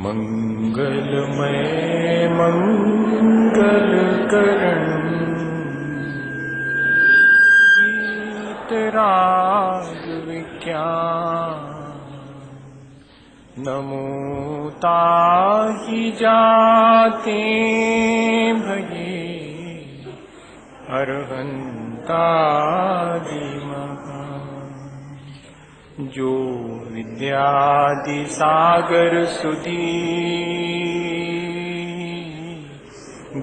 मंगलमय मंगलकरण वीतराग विज्ञान नमो ताहि जाते भजे अरहंतादि जो विद्यादि सागर सुधी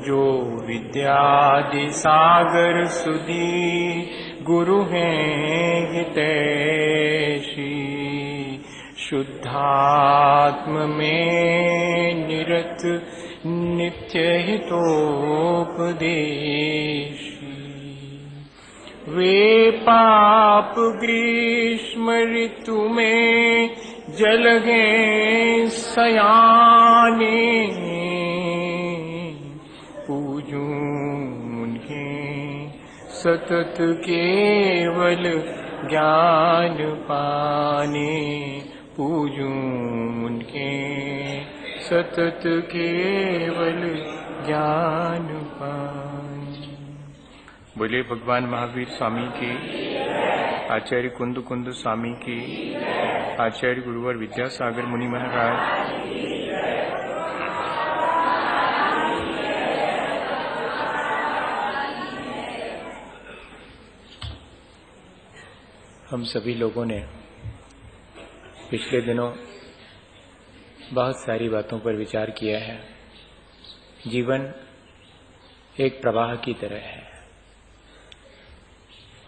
जो विद्यादि सागर सुधी गुरु हैं हितैषी शुद्धात्म में निरत नित्य हितोपदेशी वे पाप ग्रीष्म ऋतु में जलगे सयाने पूजूं उन्हें सतत केवल ज्ञान पाने पूजूं उन्हें सतत केवल ज्ञान पाने। बोले भगवान महावीर स्वामी की, आचार्य कुंद कुंद स्वामी की, आचार्य गुरुवर विद्यासागर मुनि महाराज। हम सभी लोगों ने पिछले दिनों बहुत सारी बातों पर विचार किया है। जीवन एक प्रवाह की तरह है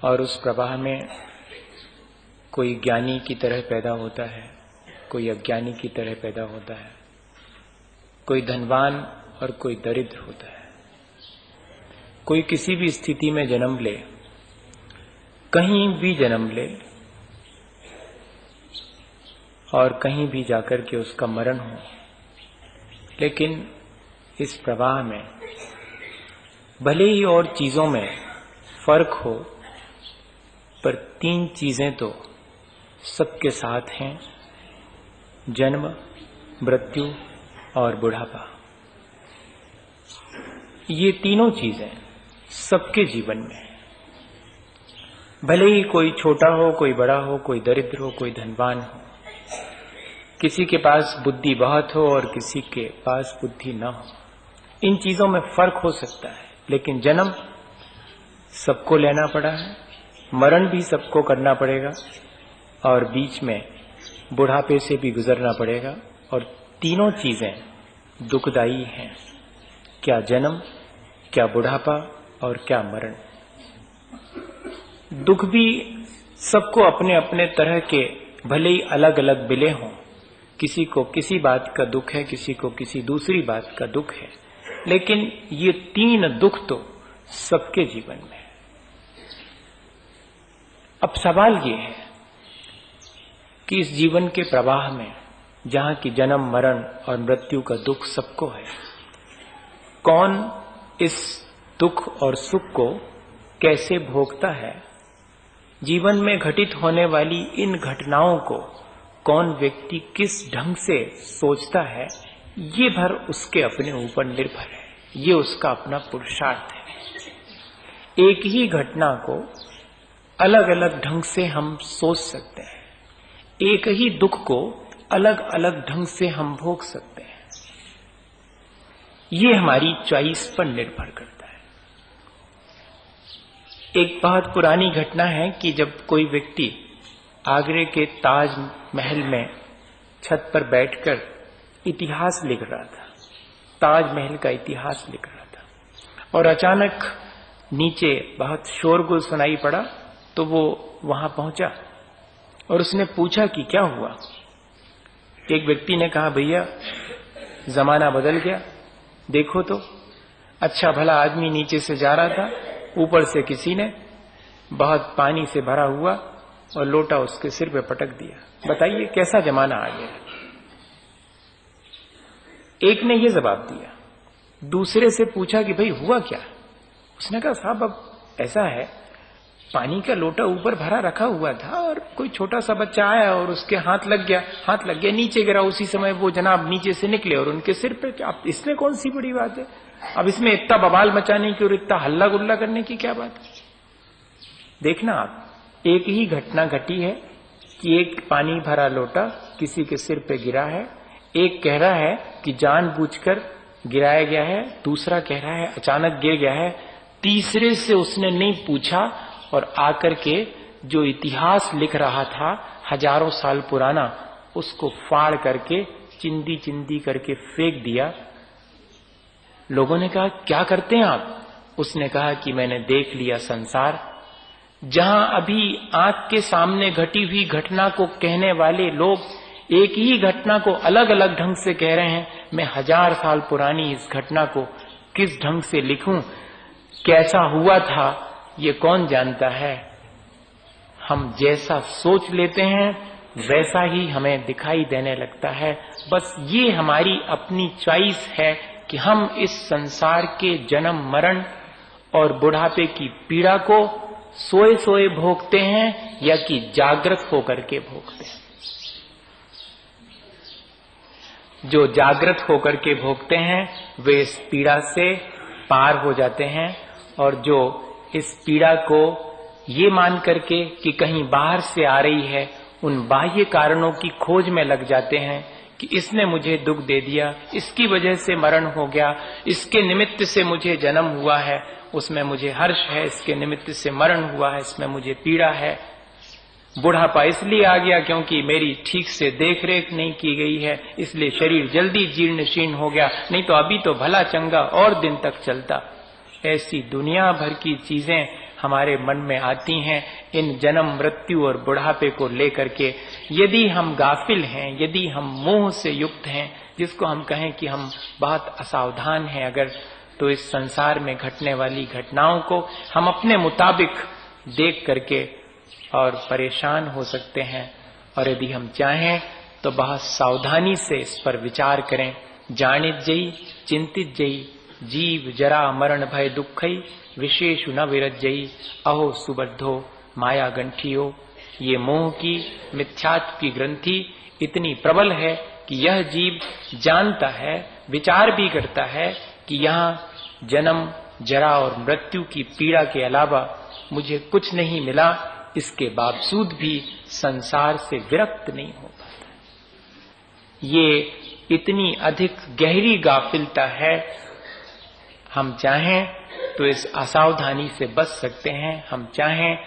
और उस प्रवाह में कोई ज्ञानी की तरह पैदा होता है, कोई अज्ञानी की तरह पैदा होता है, कोई धनवान और कोई दरिद्र होता है। कोई किसी भी स्थिति में जन्म ले, कहीं भी जन्म ले और कहीं भी जाकर के उसका मरण हो, लेकिन इस प्रवाह में भले ही और चीजों में फर्क हो, पर तीन चीजें तो सबके साथ हैं: जन्म, मृत्यु और बुढ़ापा। ये तीनों चीजें सबके जीवन में, भले ही कोई छोटा हो, कोई बड़ा हो, कोई दरिद्र हो, कोई धनवान हो, किसी के पास बुद्धि बहुत हो और किसी के पास बुद्धि न हो, इन चीजों में फर्क हो सकता है, लेकिन जन्म सबको लेना पड़ा है, मरण भी सबको करना पड़ेगा और बीच में बुढ़ापे से भी गुजरना पड़ेगा। और तीनों चीजें दुखदायी हैं, क्या जन्म, क्या बुढ़ापा और क्या मरण। दुख भी सबको अपने अपने तरह के भले ही अलग अलग मिले हों, किसी को किसी बात का दुख है, किसी को किसी दूसरी बात का दुख है, लेकिन ये तीन दुख तो सबके जीवन में है। अब सवाल ये है कि इस जीवन के प्रवाह में, जहां की जन्म, मरण और मृत्यु का दुख सबको है, कौन इस दुख और सुख को कैसे भोगता है? जीवन में घटित होने वाली इन घटनाओं को कौन व्यक्ति किस ढंग से सोचता है, ये भर उसके अपने ऊपर निर्भर है, ये उसका अपना पुरुषार्थ है। एक ही घटना को अलग अलग ढंग से हम सोच सकते हैं, एक ही दुख को अलग अलग ढंग से हम भोग सकते हैं। ये हमारी चॉइस पर निर्भर करता है। एक बहुत पुरानी घटना है कि जब कोई व्यक्ति आगरे के ताज महल में छत पर बैठकर इतिहास लिख रहा था, ताजमहल का इतिहास लिख रहा था, और अचानक नीचे बहुत शोरगुल सुनाई पड़ा, तो वो वहां पहुंचा और उसने पूछा कि क्या हुआ। एक व्यक्ति ने कहा, भैया जमाना बदल गया, देखो तो, अच्छा भला आदमी नीचे से जा रहा था, ऊपर से किसी ने बहुत पानी से भरा हुआ और लोटा उसके सिर पे पटक दिया। बताइए कैसा जमाना आ गया। एक ने ये जवाब दिया, दूसरे से पूछा कि भाई हुआ क्या? उसने कहा साहब अब ऐसा है, पानी का लोटा ऊपर भरा रखा हुआ था और कोई छोटा सा बच्चा आया और उसके हाथ लग गया, नीचे गिरा। उसी समय वो जनाब नीचे से निकले और उनके सिर पे, अब इसमें कौन सी बड़ी बात है? अब इसमें इतना बवाल मचाने की और इतना हल्ला गुल्ला करने की क्या बात है? देखना आप, एक ही घटना घटी है कि एक पानी भरा लोटा किसी के सिर पे गिरा है। एक कह रहा है कि जानबूझकर गिराया गया है, दूसरा कह रहा है अचानक गिर गया है, तीसरे से उसने नहीं पूछा और आकर के जो इतिहास लिख रहा था हजारों साल पुराना, उसको फाड़ करके चिंदी चिंदी करके फेंक दिया। लोगों ने कहा क्या करते हैं आप? उसने कहा कि मैंने देख लिया संसार, जहां अभी आंख के सामने घटी हुई घटना को कहने वाले लोग एक ही घटना को अलग अलग ढंग से कह रहे हैं, मैं 1000 साल पुरानी इस घटना को किस ढंग से लिखूं, कैसा हुआ था, ये कौन जानता है। हम जैसा सोच लेते हैं वैसा ही हमें दिखाई देने लगता है। बस ये हमारी अपनी चॉइस है कि हम इस संसार के जन्म मरण और बुढ़ापे की पीड़ा को सोए सोए भोगते हैं या कि जागृत होकर के भोगते हैं। जो जागृत होकर के भोगते हैं वे इस पीड़ा से पार हो जाते हैं, और जो इस पीड़ा को ये मान करके कि कहीं बाहर से आ रही है, उन बाह्य कारणों की खोज में लग जाते हैं कि इसने मुझे दुख दे दिया, इसकी वजह से मरण हो गया, इसके निमित्त से मुझे जन्म हुआ है, उसमें मुझे हर्ष है, इसके निमित्त से मरण हुआ है, इसमें मुझे पीड़ा है। बुढ़ापा इसलिए आ गया क्योंकि मेरी ठीक से देखरेख नहीं की गई है, इसलिए शरीर जल्दी जीर्ण शीर्ण हो गया, नहीं तो अभी तो भला चंगा और दिन तक चलता। ऐसी दुनिया भर की चीजें हमारे मन में आती हैं इन जन्म मृत्यु और बुढ़ापे को लेकर के। यदि हम गाफिल हैं, यदि हम मोह से युक्त हैं, जिसको हम कहें कि हम बहुत असावधान हैं अगर, तो इस संसार में घटने वाली घटनाओं को हम अपने मुताबिक देख करके और परेशान हो सकते हैं। और यदि हम चाहें तो बहुत सावधानी से इस पर विचार करें। जानित जई चिंतित जई, जीव जरा मरण भय दुखई, विशेषु न विरजई, अहो सुबद्धो माया गंठियो। ये मोह की मिथ्यात्व की ग्रंथि इतनी प्रबल है कि यह जीव जानता है, विचार भी करता है कि यहाँ जन्म जरा और मृत्यु की पीड़ा के अलावा मुझे कुछ नहीं मिला, इसके बावजूद भी संसार से विरक्त नहीं हो पाता। ये इतनी अधिक गहरी गाफिलता है। हम चाहें तो इस असावधानी से बच सकते हैं, हम चाहें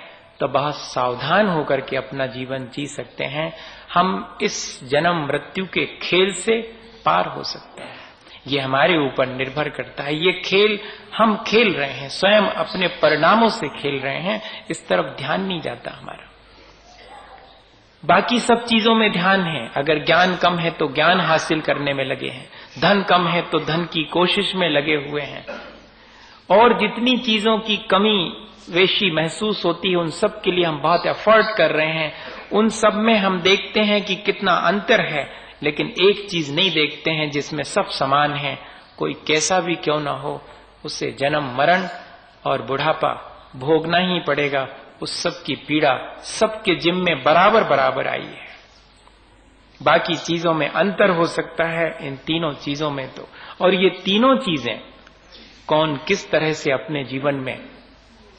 तो बहुत सावधान होकर के अपना जीवन जी सकते हैं। हम इस जन्म मृत्यु के खेल से पार हो सकते हैं। ये हमारे ऊपर निर्भर करता है। ये खेल हम खेल रहे हैं, स्वयं अपने परिणामों से खेल रहे हैं, इस तरफ ध्यान नहीं जाता हमारा। बाकी सब चीजों में ध्यान है। अगर ज्ञान कम है तो ज्ञान हासिल करने में लगे हैं, धन कम है तो धन की कोशिश में लगे हुए हैं, और जितनी चीजों की कमी वेशी महसूस होती है उन सब के लिए हम बहुत एफर्ट कर रहे हैं। उन सब में हम देखते हैं कि कितना अंतर है, लेकिन एक चीज नहीं देखते हैं जिसमें सब समान है। कोई कैसा भी क्यों ना हो, उसे जन्म मरण और बुढ़ापा भोगना ही पड़ेगा। उस सब की पीड़ा सबके जिम्मे बराबर बराबर आई है। बाकी चीजों में अंतर हो सकता है, इन तीनों चीजों में तो। और ये तीनों चीजें कौन किस तरह से अपने जीवन में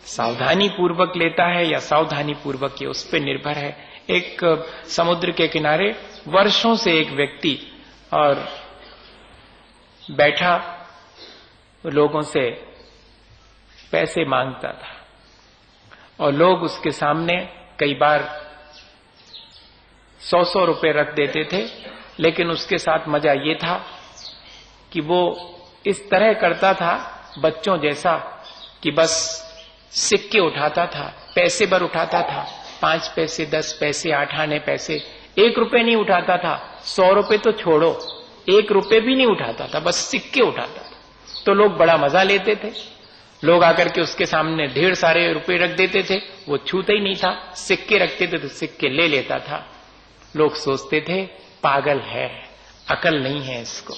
सावधानी पूर्वक लेता है या सावधानी पूर्वक, ये उस पर निर्भर है। एक समुद्र के किनारे वर्षों से एक व्यक्ति और बैठा लोगों से पैसे मांगता था, और लोग उसके सामने कई बार 100-100 रुपए रख देते थे। लेकिन उसके साथ मजा ये था कि वो इस तरह करता था बच्चों जैसा कि बस सिक्के उठाता था, पैसे भर उठाता था, 5 पैसे, 10 पैसे, 8 आने पैसे, 1 रुपए नहीं उठाता था। 100 रुपए तो छोड़ो, 1 रुपए भी नहीं उठाता था, बस सिक्के उठाता था। तो लोग बड़ा मजा लेते थे। लोग आकर के उसके सामने ढेर सारे रुपए रख देते थे, वो छूता ही नहीं था। सिक्के रखते थे तो सिक्के ले लेता था। लोग सोचते थे पागल है, अकल नहीं है इसको,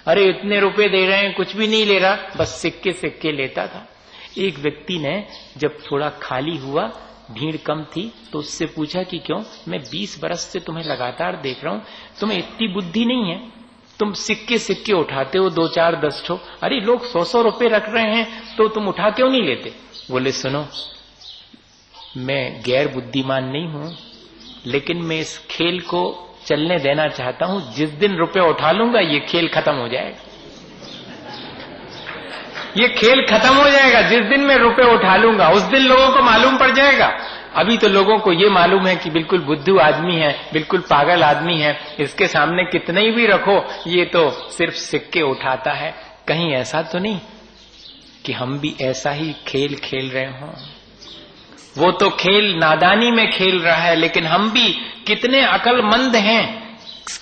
अरे इतने रुपए दे रहे हैं, कुछ भी नहीं ले रहा, बस सिक्के सिक्के लेता था। एक व्यक्ति ने जब थोड़ा खाली हुआ, भीड़ कम थी, तो उससे पूछा कि क्यों, मैं 20 बरस से तुम्हें लगातार देख रहा हूं, तुम्हें इतनी बुद्धि नहीं है, तुम सिक्के सिक्के उठाते हो 2 4 10 ठो, अरे लोग 100 रुपए रख रहे हैं तो तुम उठा क्यों नहीं लेते? बोले सुनो, मैं गैर बुद्धिमान नहीं हूं, लेकिन मैं इस खेल को चलने देना चाहता हूं। जिस दिन रुपए उठा लूंगा ये खेल खत्म हो जाएगा, ये खेल खत्म हो जाएगा। जिस दिन मैं रुपए उठा लूंगा उस दिन लोगों को मालूम पड़ जाएगा। अभी तो लोगों को ये मालूम है कि बिल्कुल बुद्धू आदमी है, बिल्कुल पागल आदमी है, इसके सामने कितने ही भी रखो ये तो सिर्फ सिक्के उठाता है। कहीं ऐसा तो नहीं कि हम भी ऐसा ही खेल खेल रहे हों? वो तो खेल नादानी में खेल रहा है, लेकिन हम भी कितने अक्लमंद हैं।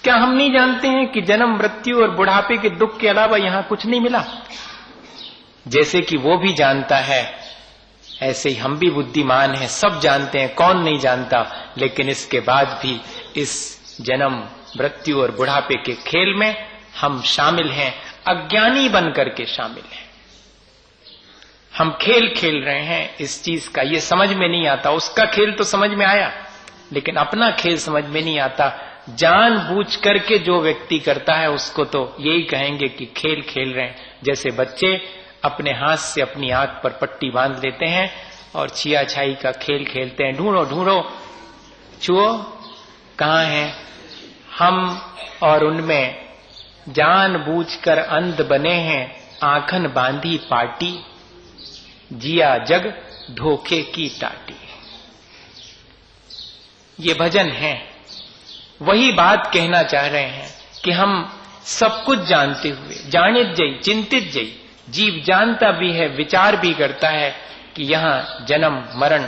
क्या हम नहीं जानते हैं कि जन्म मृत्यु और बुढ़ापे के दुख के अलावा यहां कुछ नहीं मिला? जैसे कि वो भी जानता है, ऐसे ही हम भी बुद्धिमान हैं, सब जानते हैं, कौन नहीं जानता। लेकिन इसके बाद भी इस जन्म मृत्यु और बुढ़ापे के खेल में हम शामिल हैं, अज्ञानी बन करके शामिल हैं। हम खेल खेल रहे हैं इस चीज का, ये समझ में नहीं आता। उसका खेल तो समझ में आया, लेकिन अपना खेल समझ में नहीं आता। जानबूझ करके जो व्यक्ति करता है उसको तो यही कहेंगे कि खेल खेल रहे हैं। जैसे बच्चे अपने हाथ से अपनी आंख पर पट्टी बांध लेते हैं और छिया छाई का खेल खेलते हैं, ढूंढो ढूंढो छुओ कहां है। हम और उनमें जानबूझकर अंध बने हैं, आंखन बांधी पाटी, जिया जग धोखे की टाटी। ये भजन है, वही बात कहना चाह रहे हैं कि हम सब कुछ जानते हुए, जानित जई चिंतित जई, जीव जानता भी है, विचार भी करता है कि यहां जन्म मरण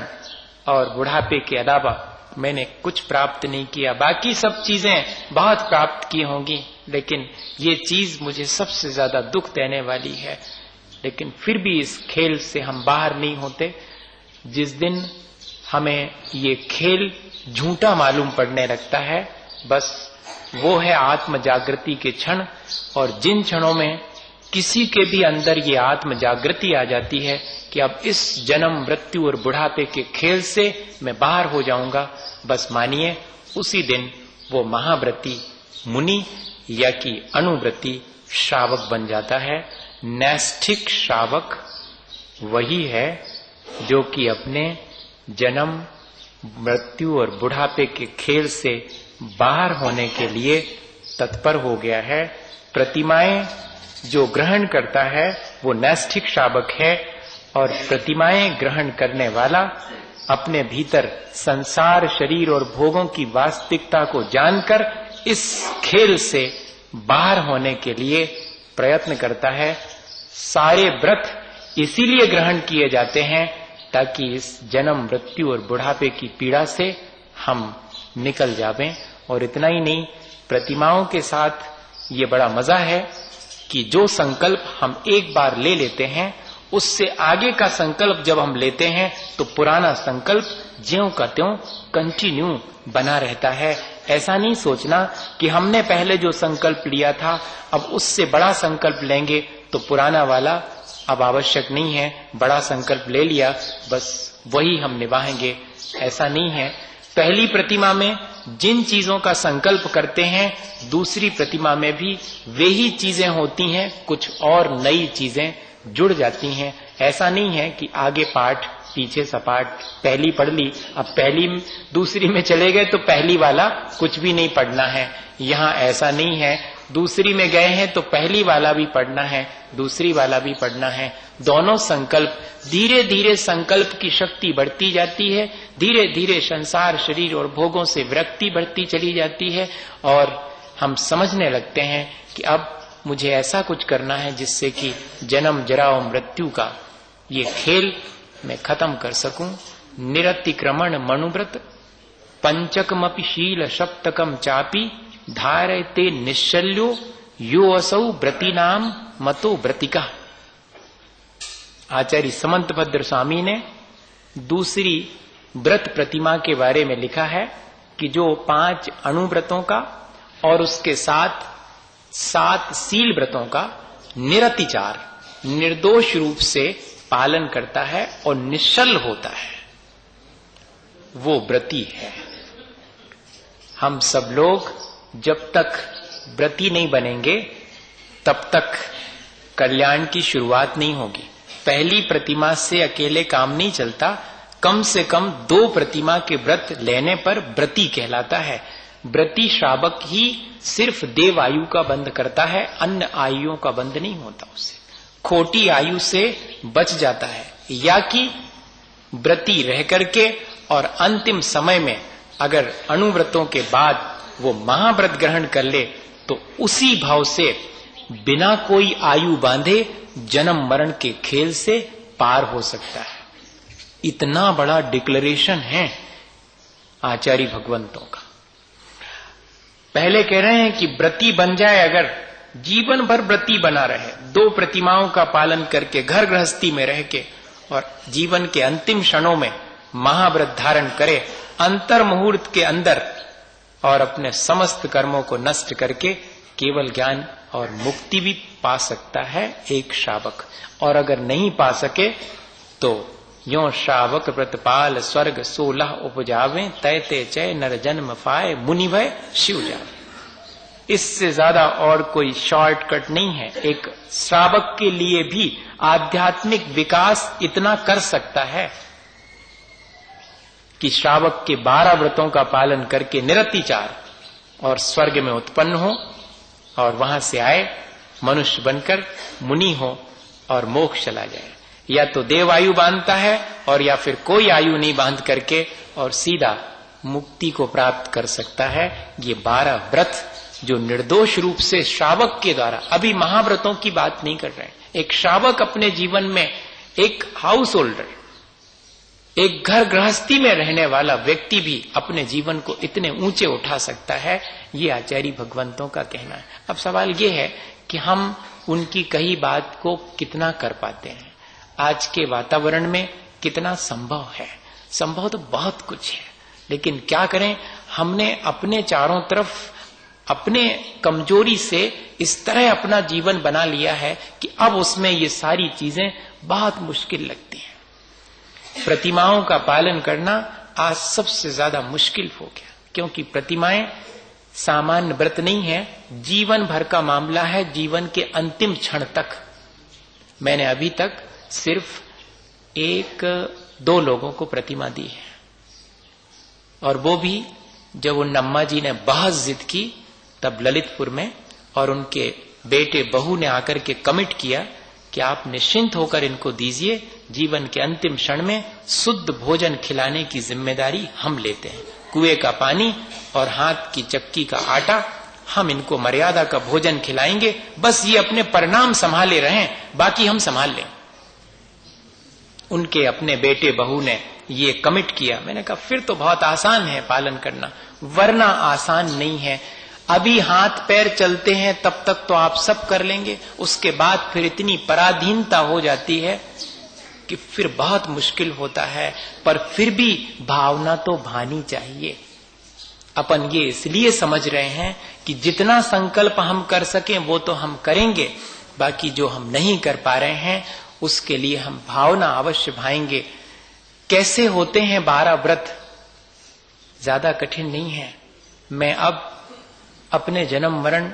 और बुढ़ापे के अलावा मैंने कुछ प्राप्त नहीं किया, बाकी सब चीजें बहुत प्राप्त की होंगी, लेकिन ये चीज मुझे सबसे ज्यादा दुख देने वाली है। लेकिन फिर भी इस खेल से हम बाहर नहीं होते। जिस दिन हमें ये खेल झूठा मालूम पड़ने लगता है, बस वो है आत्म जागृति के क्षण। और जिन क्षणों में किसी के भी अंदर ये आत्म जागृति आ जाती है कि अब इस जन्म मृत्यु और बुढ़ापे के खेल से मैं बाहर हो जाऊंगा, बस मानिए उसी दिन वो महाव्रती मुनि या कि अनुव्रती श्रावक बन जाता है। नैष्ठिक श्रावक वही है जो कि अपने जन्म मृत्यु और बुढ़ापे के खेल से बाहर होने के लिए तत्पर हो गया है। प्रतिमाएं जो ग्रहण करता है वो नैष्ठिक श्रावक है, और प्रतिमाएं ग्रहण करने वाला अपने भीतर संसार शरीर और भोगों की वास्तविकता को जानकर इस खेल से बाहर होने के लिए प्रयत्न करता है। सारे व्रत इसीलिए ग्रहण किए जाते हैं ताकि इस जन्म मृत्यु और बुढ़ापे की पीड़ा से हम निकल जावें। और इतना ही नहीं, प्रतिमाओं के साथ ये बड़ा मजा है कि जो संकल्प हम एक बार ले लेते हैं, उससे आगे का संकल्प जब हम लेते हैं तो पुराना संकल्प ज्यों का त्यों कंटिन्यू बना रहता है। ऐसा नहीं सोचना कि हमने पहले जो संकल्प लिया था अब उससे बड़ा संकल्प लेंगे तो पुराना वाला अब आवश्यक नहीं है, बड़ा संकल्प ले लिया बस वही हम निभाएंगे। ऐसा नहीं है। पहली प्रतिमा में जिन चीजों का संकल्प करते हैं, दूसरी प्रतिमा में भी वे ही चीजें होती हैं, कुछ और नई चीजें जुड़ जाती हैं। ऐसा नहीं है कि आगे पाठ पीछे सपाट, पहली पढ़ ली, अब पहली दूसरी में चले गए तो पहली वाला कुछ भी नहीं पढ़ना है। यहाँ ऐसा नहीं है। दूसरी में गए हैं तो पहली वाला भी पढ़ना है, दूसरी वाला भी पढ़ना है। दोनों संकल्प, धीरे धीरे संकल्प की शक्ति बढ़ती जाती है, धीरे धीरे संसार शरीर और भोगों से विरक्ति बढ़ती चली जाती है, और हम समझने लगते हैं कि अब मुझे ऐसा कुछ करना है जिससे कि जन्म जरा और मृत्यु का ये खेल मैं खत्म कर सकूं। निरतिक्रमण मनुव्रत पंचकमपि शील सप्तकम चापी धारयते निश्चल्यो यो असौ व्रतिनाम मतो व्रतिका। आचार्य समंतभद्र स्वामी ने दूसरी व्रत प्रतिमा के बारे में लिखा है कि जो 5 अणुव्रतों का और उसके साथ 7 शील व्रतों का निरतिचार निर्दोष रूप से पालन करता है और निश्चल होता है, वो व्रती है। हम सब लोग जब तक व्रती नहीं बनेंगे तब तक कल्याण की शुरुआत नहीं होगी। पहली प्रतिमा से अकेले काम नहीं चलता, कम से कम 2 प्रतिमा के व्रत लेने पर व्रती कहलाता है। व्रती श्रावक ही सिर्फ देव आयु का बंध करता है, अन्य आयुओं का बंध नहीं होता। उसे खोटी आयु से बच जाता है, या कि व्रती रह करके और अंतिम समय में अगर अणुव्रतों के बाद वो महाव्रत ग्रहण कर ले तो उसी भाव से बिना कोई आयु बांधे जन्म मरण के खेल से पार हो सकता है। इतना बड़ा डिक्लेरेशन है आचार्य भगवंतों का। पहले कह रहे हैं कि व्रती बन जाए, अगर जीवन भर व्रती बना रहे, 2 प्रतिमाओं का पालन करके घर गृहस्थी में रह के और जीवन के अंतिम क्षणों में महाव्रत धारण करे, अंतर मुहूर्त के अंदर और अपने समस्त कर्मों को नष्ट करके केवल ज्ञान और मुक्ति भी पा सकता है एक श्रावक। और अगर नहीं पा सके तो यो श्रावक व्रतपाल स्वर्ग 16 उपजावे, तैते चय नर जन्म पाए, मुनि भय शिव जाए। इससे ज्यादा और कोई शॉर्टकट नहीं है। एक श्रावक के लिए भी आध्यात्मिक विकास इतना कर सकता है कि श्रावक के 12 व्रतों का पालन करके निरतिचार और स्वर्ग में उत्पन्न हो और वहां से आए मनुष्य बनकर मुनि हो और मोक्ष चला जाए। या तो देव आयु बांधता है और या फिर कोई आयु नहीं बांध करके और सीधा मुक्ति को प्राप्त कर सकता है। ये 12 व्रत जो निर्दोष रूप से श्रावक के द्वारा, अभी महाव्रतों की बात नहीं कर रहे हैं, एक श्रावक अपने जीवन में, एक हाउस होल्डर, एक घर गृहस्थी में रहने वाला व्यक्ति भी अपने जीवन को इतने ऊंचे उठा सकता है, ये आचार्य भगवंतों का कहना है। अब सवाल ये है कि हम उनकी कही बात को कितना कर पाते हैं, आज के वातावरण में कितना संभव है। संभव तो बहुत कुछ है, लेकिन क्या करें, हमने अपने चारों तरफ अपने कमजोरी से इस तरह अपना जीवन बना लिया है कि अब उसमें ये सारी चीजें बहुत मुश्किल लगती हैं। प्रतिमाओं का पालन करना आज सबसे ज्यादा मुश्किल हो गया, क्योंकि प्रतिमाएं सामान्य व्रत नहीं है, जीवन भर का मामला है, जीवन के अंतिम क्षण तक। मैंने अभी तक सिर्फ 1-2 लोगों को प्रतिमा दी है, और वो भी जब उन अम्मा जी ने बहुत जिद की तब ललितपुर में, और उनके बेटे बहू ने आकर के कमिट किया कि आप निश्चिंत होकर इनको दीजिए, जीवन के अंतिम क्षण में शुद्ध भोजन खिलाने की जिम्मेदारी हम लेते हैं। कुएं का पानी और हाथ की चक्की का आटा, हम इनको मर्यादा का भोजन खिलाएंगे, बस ये अपने परिणाम संभाले रहें, बाकी हम संभाल लें। उनके अपने बेटे बहू ने ये कमिट किया। मैंने कहा फिर तो बहुत आसान है पालन करना, वरना आसान नहीं है। अभी हाथ पैर चलते हैं तब तक तो आप सब कर लेंगे, उसके बाद फिर इतनी पराधीनता हो जाती है कि फिर बहुत मुश्किल होता है। पर फिर भी भावना तो भानी चाहिए। अपन ये इसलिए समझ रहे हैं कि जितना संकल्प हम कर सकें वो तो हम करेंगे, बाकी जो हम नहीं कर पा रहे हैं उसके लिए हम भावना अवश्य भाएंगे। कैसे होते हैं 12 व्रत? ज्यादा कठिन नहीं है। मैं अब अपने जन्म मरण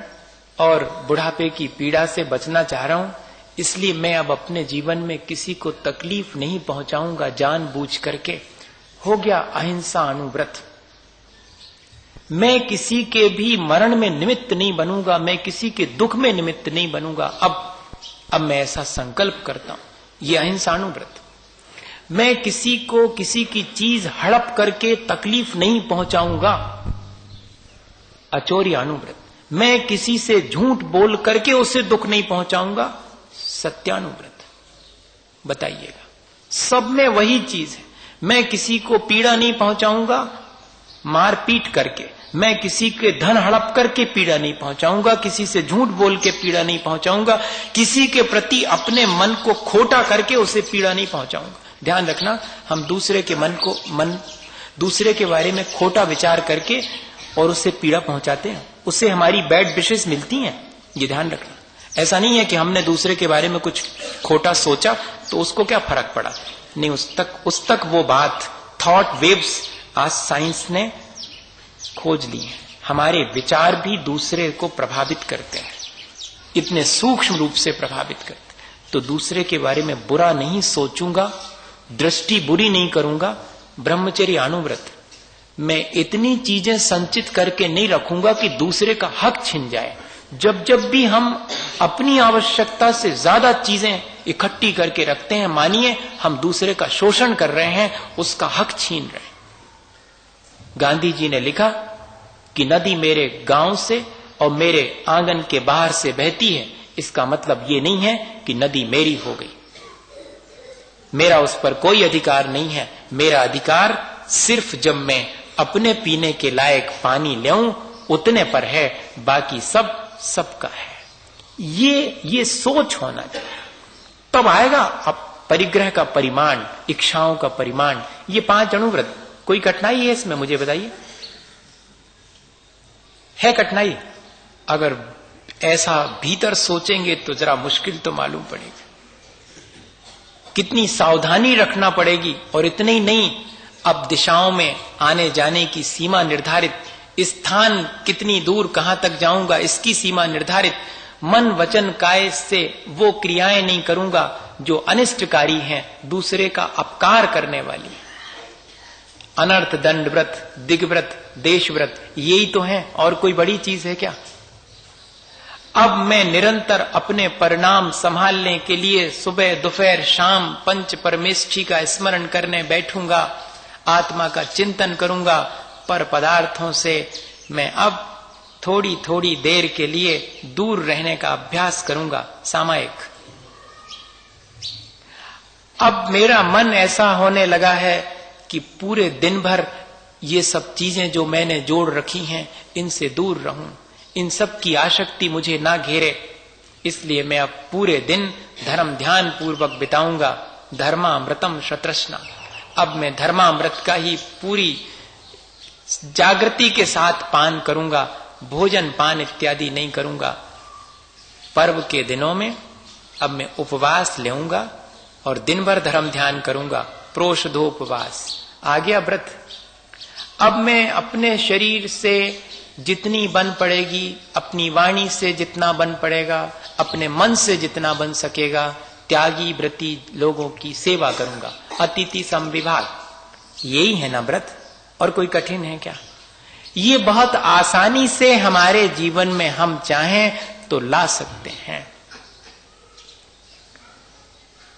और बुढ़ापे की पीड़ा से बचना चाह रहा हूं, इसलिए मैं अब अपने जीवन में किसी को तकलीफ नहीं पहुंचाऊंगा जानबूझ करके। हो गया अहिंसा अनुव्रत। मैं किसी के भी मरण में निमित्त नहीं बनूंगा, मैं किसी के दुख में निमित्त नहीं बनूंगा। अब मैं ऐसा संकल्प करता हूं, ये अहिंसा अनुव्रत। मैं किसी को किसी की चीज हड़प करके तकलीफ नहीं पहुंचाऊंगा, अचौर्य अनुव्रत। मैं किसी से झूठ बोल करके उसे दुख नहीं पहुंचाऊंगा, सत्यानुव्रत। बताइएगा, सब में वही चीज है। मैं किसी को पीड़ा नहीं पहुंचाऊंगा मारपीट करके, मैं किसी के धन हड़प करके पीड़ा नहीं पहुंचाऊंगा, किसी से झूठ बोल के पीड़ा नहीं पहुंचाऊंगा, किसी के प्रति अपने मन को खोटा करके उसे पीड़ा नहीं पहुंचाऊंगा। ध्यान रखना, हम दूसरे के दूसरे के बारे में खोटा विचार करके और उससे पीड़ा पहुंचाते हैं, उससे हमारी बैड विशेस मिलती हैं, ये ध्यान रखना। ऐसा नहीं है कि हमने दूसरे के बारे में कुछ खोटा सोचा तो उसको क्या फर्क पड़ा, नहीं, उस तक वो बात, थॉट वेव्स आज साइंस ने खोज ली है। हमारे विचार भी दूसरे को प्रभावित करते हैं, इतने सूक्ष्म रूप से प्रभावित करते। तो दूसरे के बारे में बुरा नहीं सोचूंगा, दृष्टि बुरी नहीं करूंगा, ब्रह्मचर्य अनुव्रत, मैं इतनी चीजें संचित करके नहीं रखूंगा कि दूसरे का हक छिन जाए। जब जब भी हम अपनी आवश्यकता से ज्यादा चीजें इकट्ठी करके रखते हैं, मानिए हम दूसरे का शोषण कर रहे हैं, उसका हक छीन रहे हैं। गांधी जी ने लिखा कि नदी मेरे गांव से और मेरे आंगन के बाहर से बहती है, इसका मतलब ये नहीं है कि नदी मेरी हो गई, मेरा उस पर कोई अधिकार नहीं है। मेरा अधिकार सिर्फ जब मैं अपने पीने के लायक पानी लेऊं उतने पर है, बाकी सब सबका है। ये सोच होना चाहिए, तब आएगा अब परिग्रह का परिमाण, इच्छाओं का परिमाण। ये 5 अनुव्रत, कोई कठिनाई है इसमें, मुझे बताइए, है कठिनाई? अगर ऐसा भीतर सोचेंगे तो जरा मुश्किल तो मालूम पड़ेगी, कितनी सावधानी रखना पड़ेगी। और इतने ही नहीं, अब दिशाओं में आने जाने की सीमा निर्धारित, स्थान कितनी दूर कहां तक जाऊंगा इसकी सीमा निर्धारित, मन वचन काय से वो क्रियाएं नहीं करूंगा जो अनिष्टकारी हैं, दूसरे का अपकार करने वाली। अनर्थ दंड व्रत, दिग्व्रत, देशव्रत, यही तो है, और कोई बड़ी चीज है क्या? अब मैं निरंतर अपने परिणाम संभालने के लिए सुबह दोपहर शाम पंच परमेष्ठी का स्मरण करने बैठूंगा, आत्मा का चिंतन करूंगा, पर पदार्थों से मैं अब थोड़ी थोड़ी देर के लिए दूर रहने का अभ्यास करूंगा, सामायिक। अब मेरा मन ऐसा होने लगा है कि पूरे दिन भर ये सब चीजें जो मैंने जोड़ रखी हैं इनसे दूर रहूं, इन सब की आसक्ति मुझे ना घेरे, इसलिए मैं अब पूरे दिन धर्म ध्यान पूर्वक बिताऊंगा। धर्मामृतम शतृष्णा, अब मैं धर्मामृत का ही पूरी जागृति के साथ पान करूंगा, भोजन पान इत्यादि नहीं करूंगा। पर्व के दिनों में अब मैं उपवास लेऊंगा और दिन भर धर्म ध्यान करूंगा, प्रोषधोपवास, आ गया व्रत। अब मैं अपने शरीर से जितनी बन पड़ेगी, अपनी वाणी से जितना बन पड़ेगा, अपने मन से जितना बन सकेगा, त्यागी व्रती लोगों की सेवा करूंगा, अतिथि समविभाग। यही है ना व्रत, और कोई कठिन है क्या? ये बहुत आसानी से हमारे जीवन में हम चाहें तो ला सकते हैं।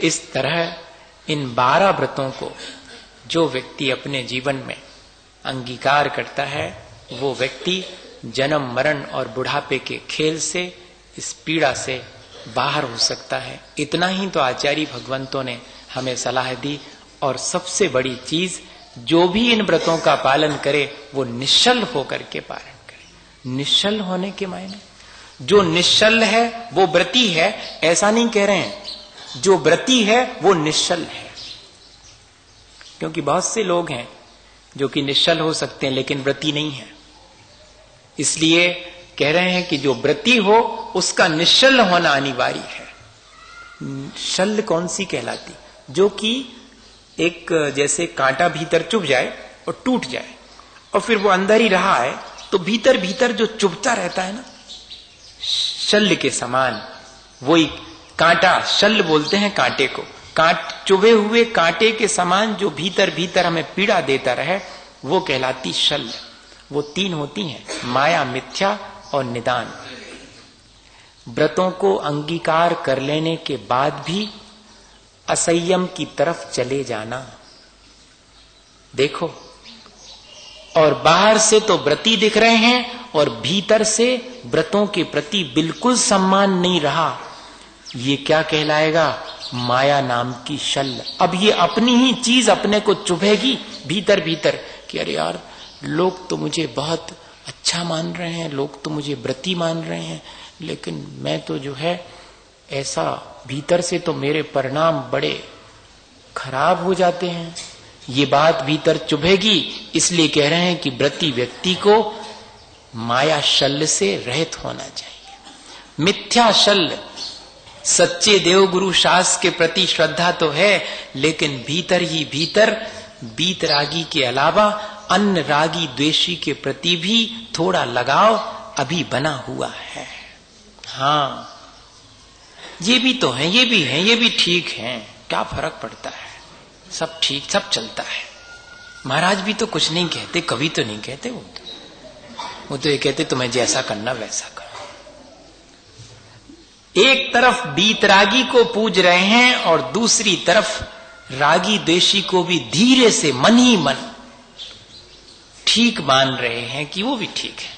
इस तरह इन 12 व्रतों को जो व्यक्ति अपने जीवन में अंगीकार करता है, वो व्यक्ति जन्म मरण और बुढ़ापे के खेल से, इस पीड़ा से बाहर हो सकता है। इतना ही तो आचार्य भगवंतों ने हमें सलाह दी। और सबसे बड़ी चीज, जो भी इन व्रतों का पालन करे वो निश्चल होकर के पालन करे। निश्चल होने के मायने, जो निश्चल है वो व्रती है, ऐसा नहीं कह रहे हैं, जो व्रती है वो निश्चल है। क्योंकि बहुत से लोग हैं जो कि निश्चल हो सकते हैं लेकिन व्रती नहीं है, इसलिए कह रहे हैं कि जो व्रती हो उसका निश्चल होना अनिवार्य है। शल्य कौन सी कहलाती? जो कि एक जैसे कांटा भीतर चुभ जाए और टूट जाए और फिर वो अंदर ही रहा है, तो भीतर भीतर जो चुभता रहता है ना, शल्य के समान। वही कांटा, शल्य बोलते हैं कांटे को, चुभे हुए कांटे के समान जो भीतर भीतर हमें पीड़ा देता रहे, वो कहलाती शल्य। वो 3 होती हैं, माया, मिथ्या और निदान। व्रतों को अंगीकार कर लेने के बाद भी असंयम की तरफ चले जाना। देखो, और बाहर से तो व्रती दिख रहे हैं और भीतर से व्रतों के प्रति बिल्कुल सम्मान नहीं रहा, ये क्या कहलाएगा? माया नाम की शल्य। अब ये अपनी ही चीज अपने को चुभेगी भीतर भीतर कि अरे यार, लोग तो मुझे बहुत अच्छा मान रहे हैं, लोग तो मुझे व्रती मान रहे हैं, लेकिन मैं तो जो है ऐसा, भीतर से तो मेरे परिणाम बड़े खराब हो जाते हैं। ये बात भीतर चुभेगी, इसलिए कह रहे हैं कि व्रती व्यक्ति को माया शल्य से रहित होना चाहिए। मिथ्या शल्य। सच्चे देवगुरु शास्त्र के प्रति श्रद्धा तो है, लेकिन भीतर ही भीतर बीतरागी के अलावा अन्य रागी द्वेषी के प्रति भी थोड़ा लगाव अभी बना हुआ है। हाँ, ये भी तो है, ये भी है, ये भी ठीक है, क्या फर्क पड़ता है, सब ठीक, सब चलता है। महाराज भी तो कुछ नहीं कहते, कभी तो नहीं कहते, वो तो ये कहते तुम्हें जैसा करना वैसा करो। एक तरफ बीतरागी को पूज रहे हैं और दूसरी तरफ रागी द्वेषी को भी धीरे से मन ही मन ठीक मान रहे हैं कि वो भी ठीक है।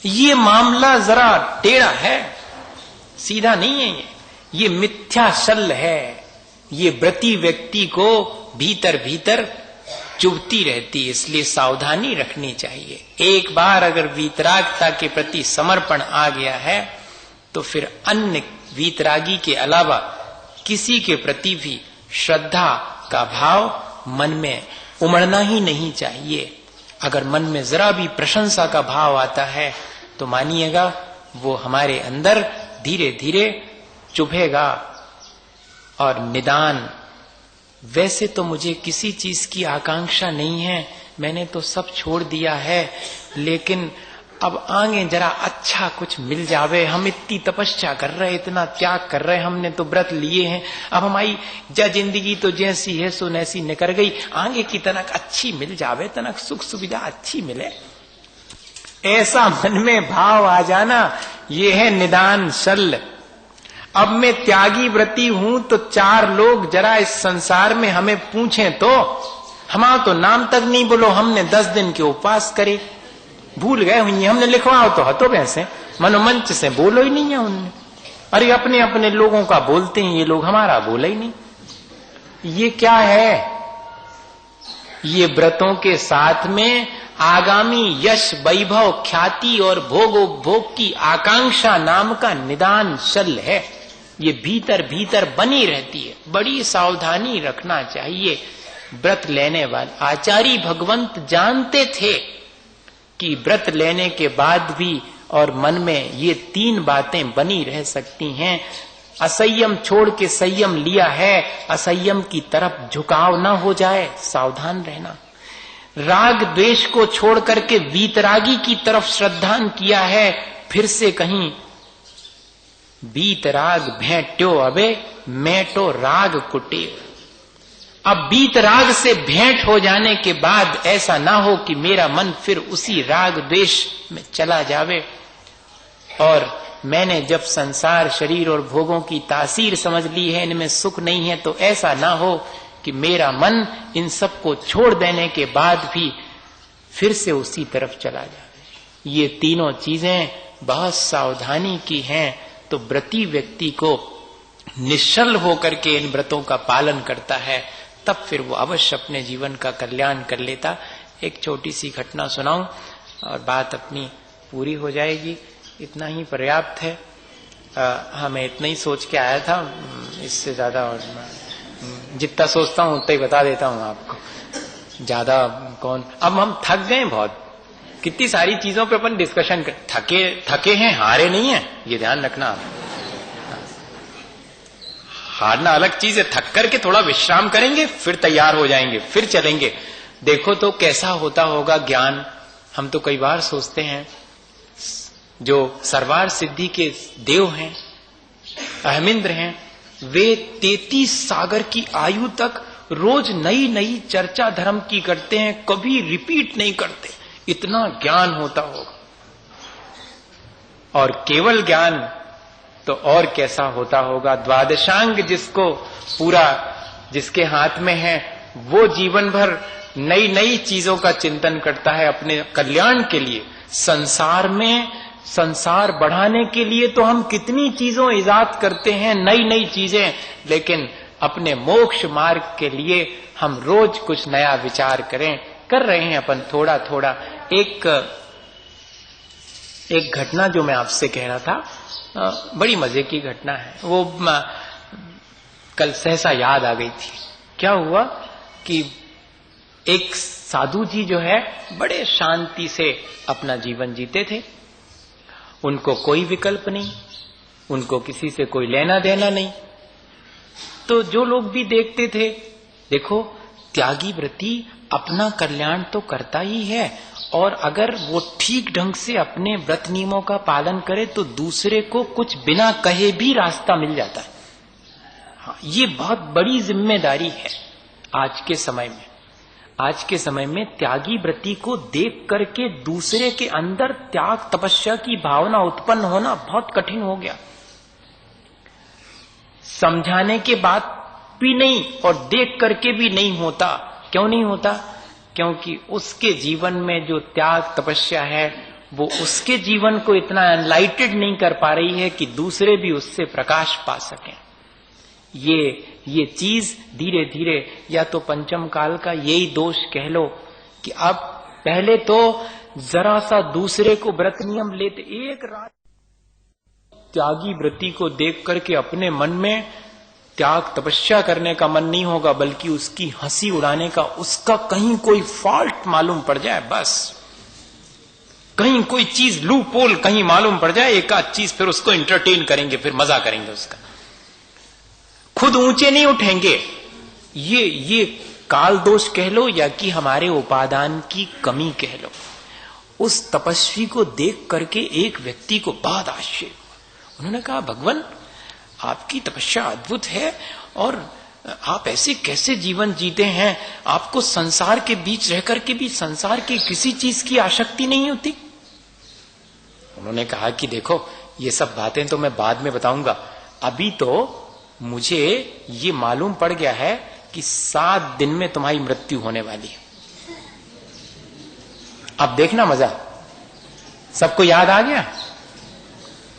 ये मामला जरा टेढ़ा है, सीधा नहीं है। ये मिथ्या शल्य है, ये व्रती व्यक्ति को भीतर भीतर चुभती रहती है, इसलिए सावधानी रखनी चाहिए। एक बार अगर वीतरागता के प्रति समर्पण आ गया है तो फिर अन्य वीतरागी के अलावा किसी के प्रति भी श्रद्धा का भाव मन में उमड़ना ही नहीं चाहिए। अगर मन में जरा भी प्रशंसा का भाव आता है तो मानिएगा वो हमारे अंदर धीरे धीरे चुभेगा। और निदान, वैसे तो मुझे किसी चीज की आकांक्षा नहीं है, मैंने तो सब छोड़ दिया है, लेकिन अब आगे जरा अच्छा कुछ मिल जावे। हम इतनी तपस्या कर रहे, इतना त्याग कर रहे, हमने तो व्रत लिए हैं, अब हमारी जिंदगी तो जैसी है सो नैसी निकल गई, आगे की तनक अच्छी मिल जावे, तनक सुख सुविधा अच्छी मिले, ऐसा मन में भाव आ जाना, ये है निदान शल्य। अब मैं त्यागी व्रती हूं तो चार लोग जरा इस संसार में हमें पूछें तो हमारा तो नाम तक नहीं बोलो, हमने 10 दिन के उपवास करे, भूल गए हुई, हमने लिखवाओ तो हतो वैसे मनोमंच से बोलो ही नहीं है उनने। अरे अपने अपने लोगों का बोलते हैं ये लोग, हमारा बोला ही नहीं। ये क्या है? ये व्रतों के साथ में आगामी यश, वैभव, ख्याति और भोग की आकांक्षा नाम का निदान शल्य है। ये भीतर भीतर बनी रहती है, बड़ी सावधानी रखना चाहिए। व्रत लेने वाले आचार्य भगवंत जानते थे कि व्रत लेने के बाद भी और मन में ये 3 बातें बनी रह सकती हैं। असंयम छोड़ के संयम लिया है, असंयम की तरफ झुकाव ना हो जाए, सावधान रहना। राग द्वेष को छोड़ करके वीतरागी की तरफ श्रद्धान किया है, फिर से कहीं बीतराग भेंट्यो अबे मेटो राग कुटे। अब बीतराग से भेंट हो जाने के बाद ऐसा ना हो कि मेरा मन फिर उसी राग द्वेष में चला जावे और मैंने जब संसार, शरीर और भोगों की तासीर समझ ली है, इनमें सुख नहीं है, तो ऐसा ना हो कि मेरा मन इन सब को छोड़ देने के बाद भी फिर से उसी तरफ चला जाए। ये तीनों चीजें बहुत सावधानी की हैं। तो व्रती व्यक्ति को निश्चल होकर के इन व्रतों का पालन करता है, तब फिर वो अवश्य अपने जीवन का कल्याण कर लेता। एक छोटी सी घटना सुनाऊं और बात अपनी पूरी हो जाएगी, इतना ही पर्याप्त है। हमें इतना ही सोच के आया था, इससे ज्यादा और जितना सोचता हूं उतना ही बता देता हूं आपको, ज्यादा कौन। अब हम थक गए बहुत, कितनी सारी चीजों पे अपन डिस्कशन कर, थके हैं, हारे नहीं है, ये ध्यान रखना आप। हारना अलग चीज है, थक करके थोड़ा विश्राम करेंगे, फिर तैयार हो जाएंगे, फिर चलेंगे। देखो तो कैसा होता होगा ज्ञान। हम तो कई बार सोचते हैं जो सर्वार सिद्धि के देव हैं, अहमिंद्र हैं, वे 33 सागर की आयु तक रोज नई नई चर्चा धर्म की करते हैं, कभी रिपीट नहीं करते, इतना ज्ञान होता होगा। और केवल ज्ञान तो और कैसा होता होगा। द्वादशांग जिसको पूरा, जिसके हाथ में है, वो जीवन भर नई नई चीजों का चिंतन करता है अपने कल्याण के लिए। संसार में संसार बढ़ाने के लिए तो हम कितनी चीजों इजाद करते हैं, नई नई चीजें, लेकिन अपने मोक्ष मार्ग के लिए हम रोज कुछ नया विचार कर रहे हैं अपन थोड़ा थोड़ा। एक घटना जो मैं आपसे कह रहा था, बड़ी मजे की घटना है, वो कल सहसा याद आ गई थी। क्या हुआ कि एक साधु जी जो है बड़े शांति से अपना जीवन जीते थे। उनको कोई विकल्प नहीं, उनको किसी से कोई लेना देना नहीं। तो जो लोग भी देखते थे, देखो त्यागी व्रती अपना कल्याण तो करता ही है, और अगर वो ठीक ढंग से अपने व्रत नियमों का पालन करे तो दूसरे को कुछ बिना कहे भी रास्ता मिल जाता है। हाँ, ये बहुत बड़ी जिम्मेदारी है आज के समय में। आज के समय में त्यागी व्रती को देख करके दूसरे के अंदर त्याग तपस्या की भावना उत्पन्न होना बहुत कठिन हो गया। समझाने के बाद भी नहीं और देख करके भी नहीं होता। क्यों नहीं होता? क्योंकि उसके जीवन में जो त्याग तपस्या है वो उसके जीवन को इतना एनलाइटेड नहीं कर पा रही है कि दूसरे भी उससे प्रकाश पा सकें। ये चीज धीरे धीरे, या तो पंचम काल का यही दोष कह लो कि अब पहले तो जरा सा दूसरे को व्रत नियम लेते, एक रात त्यागी व्रती को देख करके अपने मन में त्याग तपस्या करने का मन नहीं होगा, बल्कि उसकी हंसी उड़ाने का, उसका कहीं कोई फॉल्ट मालूम पड़ जाए, बस कहीं कोई चीज लूपोल कहीं मालूम पड़ जाए, एक आध चीज, फिर उसको एंटरटेन करेंगे, फिर मजा करेंगे उसका, खुद ऊंचे नहीं उठेंगे। ये काल दोष कह लो या कि हमारे उपादान की कमी कह लो। उस तपस्वी को देख करके एक व्यक्ति को बहुत आश्चर्य हुआ। उन्होंने कहा, भगवान आपकी तपस्या अद्भुत है और आप ऐसे कैसे जीवन जीते हैं? आपको संसार के बीच रह करके भी संसार की किसी चीज की आसक्ति नहीं होती? उन्होंने कहा कि देखो, ये सब बातें तो मैं बाद में बताऊंगा, अभी तो मुझे ये मालूम पड़ गया है कि 7 दिन में तुम्हारी मृत्यु होने वाली है। अब देखना मजा, सबको याद आ गया?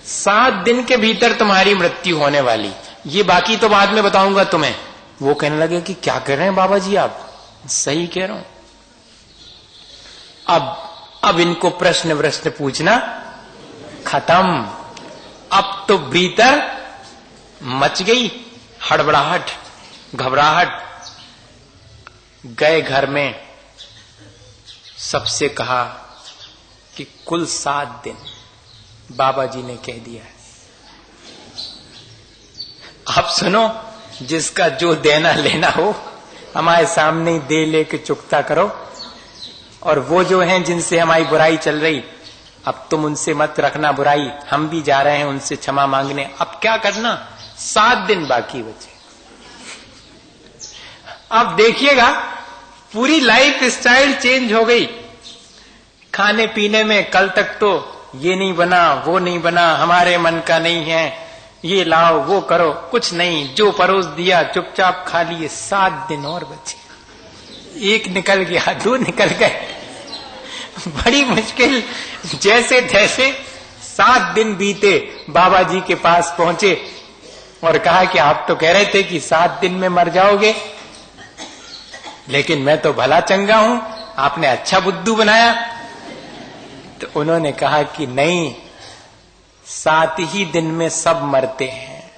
7 दिन के भीतर तुम्हारी मृत्यु होने वाली, ये बाकी तो बाद में बताऊंगा तुम्हें। वो कहने लगे कि क्या कर रहे हैं बाबा जी आप? सही कह रहा हूं। अब इनको प्रश्न पूछना खत्म। अब तो भीतर मच गई हड़बड़ाहट, घबराहट। गए घर में, सबसे कहा कि कुल 7 दिन बाबा जी ने कह दिया है। आप सुनो, जिसका जो देना लेना हो हमारे सामने दे लेके चुकता करो, और वो जो हैं जिनसे हमारी बुराई चल रही, अब तुम उनसे मत रखना बुराई, हम भी जा रहे हैं उनसे क्षमा मांगने। अब क्या करना, 7 दिन बाकी बचे। अब देखिएगा पूरी लाइफ स्टाइल चेंज हो गई। खाने पीने में कल तक तो ये नहीं बना, वो नहीं बना, हमारे मन का नहीं है, ये लाओ वो करो, कुछ नहीं, जो परोस दिया चुपचाप खा लिए। 7 दिन और बचे। 1 निकल गया, 2 निकल गए, बड़ी मुश्किल, जैसे तैसे 7 दिन बीते। बाबा जी के पास पहुंचे और कहा कि आप तो कह रहे थे कि 7 दिन में मर जाओगे, लेकिन मैं तो भला चंगा हूं, आपने अच्छा बुद्धू बनाया। तो उन्होंने कहा कि नहीं, 7 ही दिन में सब मरते हैं,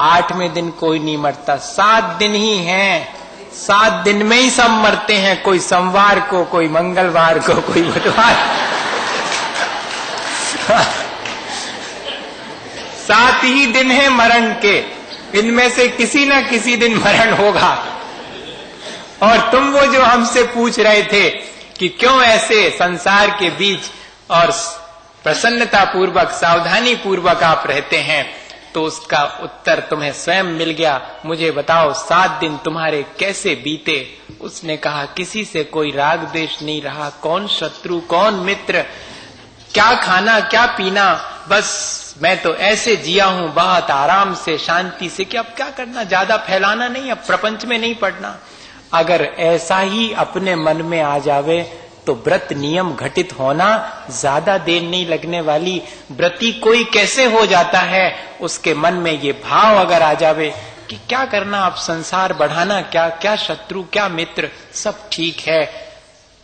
8वें दिन कोई नहीं मरता, 7 दिन ही हैं, 7 दिन में ही सब मरते हैं। कोई सोमवार को, कोई मंगलवार को, कोई बुधवार। 7 ही दिन है मरण के, इनमें से किसी न किसी दिन मरण होगा। और तुम वो जो हमसे पूछ रहे थे कि क्यों ऐसे संसार के बीच और प्रसन्नता पूर्वक, सावधानी पूर्वक आप रहते हैं, तो उसका उत्तर तुम्हें स्वयं मिल गया। मुझे बताओ 7 दिन तुम्हारे कैसे बीते? उसने कहा, किसी से कोई राग द्वेष नहीं रहा, कौन शत्रु कौन मित्र, क्या खाना क्या पीना, बस मैं तो ऐसे जिया हूं बहुत आराम से, शांति से, कि अब क्या करना, ज्यादा फैलाना नहीं, अब प्रपंच में नहीं पड़ना। अगर ऐसा ही अपने मन में आ जावे तो व्रत नियम घटित होना ज्यादा देर नहीं लगने वाली। व्रती कोई कैसे हो जाता है, उसके मन में ये भाव अगर आ जावे कि क्या करना, अब संसार बढ़ाना, क्या क्या शत्रु क्या मित्र, सब ठीक है,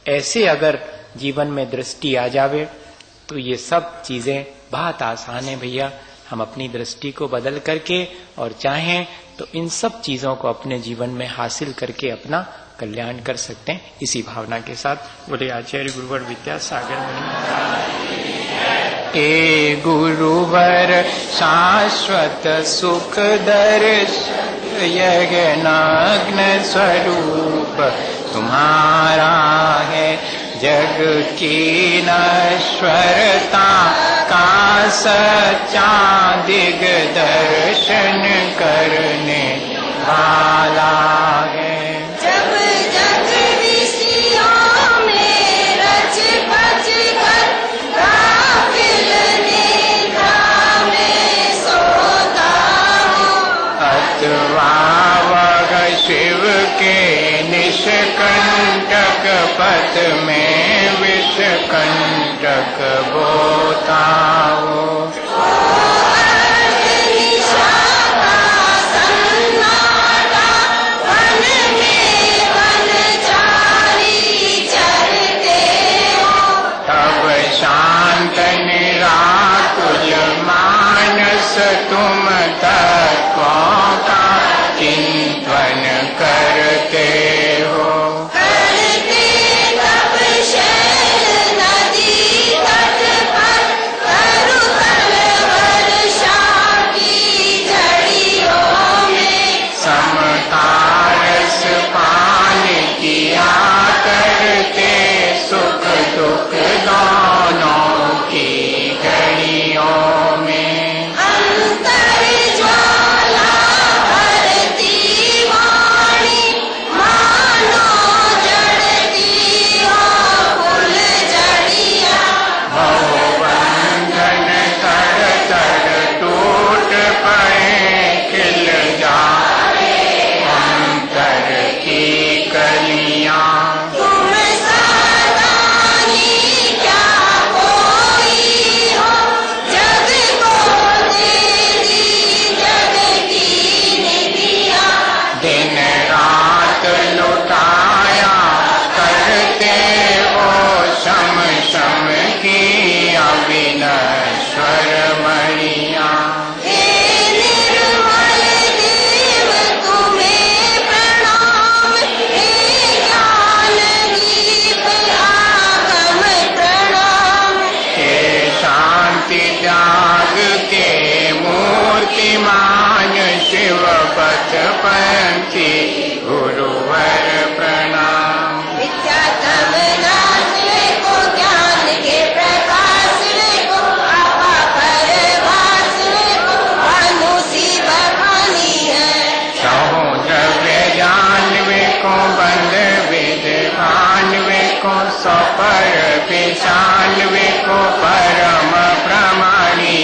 ऐसे अगर जीवन में दृष्टि आ जावे तो ये सब चीजें बहुत आसान है भैया। हम अपनी दृष्टि को बदल करके और चाहें तो इन सब चीजों को अपने जीवन में हासिल करके अपना कल्याण कर सकते हैं। इसी भावना के साथ बोले आचार्य गुरुवर विद्यासागर मुनि। हे गुरुवर शाश्वत सुख दर्श यज्ञनाग्न स्वरूप तुम्हारा है। जग की नश्वरता का सच्चा दिग्दर्शन करने वाला है। जब जग विषयों में रच बच कर गाफिल निद्रा में सोता हूँ, अथवा वग शिव के निष्कंटक पथ में विषकंटक बोता हूँ। शांत निराकुल मानस तुम तत्वों का चिंतन करते हो। करते तब शैल नदी तट पर तरुतल वर्षा की झड़ियों में समता रस पान किया करते सुख दुख दोनों की घड़ियों में। अंतर ज्वाला भरती वाणी मानो जड़ती हो फूल जड़िया। बहुबंधन तर तर टूट पड़े खिल जाए अंतर की कलियां। तुम सदा ही क्या कोई हो, जग को दे दी जग की निधिया। दिन रात लुटाया करते हो शम शम की अविनश्वर मणिया। हे निर्मल देव तुम्हें प्रणाम, हे ज्ञान दीप आगम प्रणाम। हे शांति त्याग के मूर्तिमान शिव पथ पंथी गुरुवर प्रणाम। विद्या तब नाचने को ज्ञान के प्रकाशने को आपा परभासने को अनुसी बखानी है। सहो द्रव्य जानवे को बंद विद्वानवे को सौ पर पिशानवे को परम प्रमाणी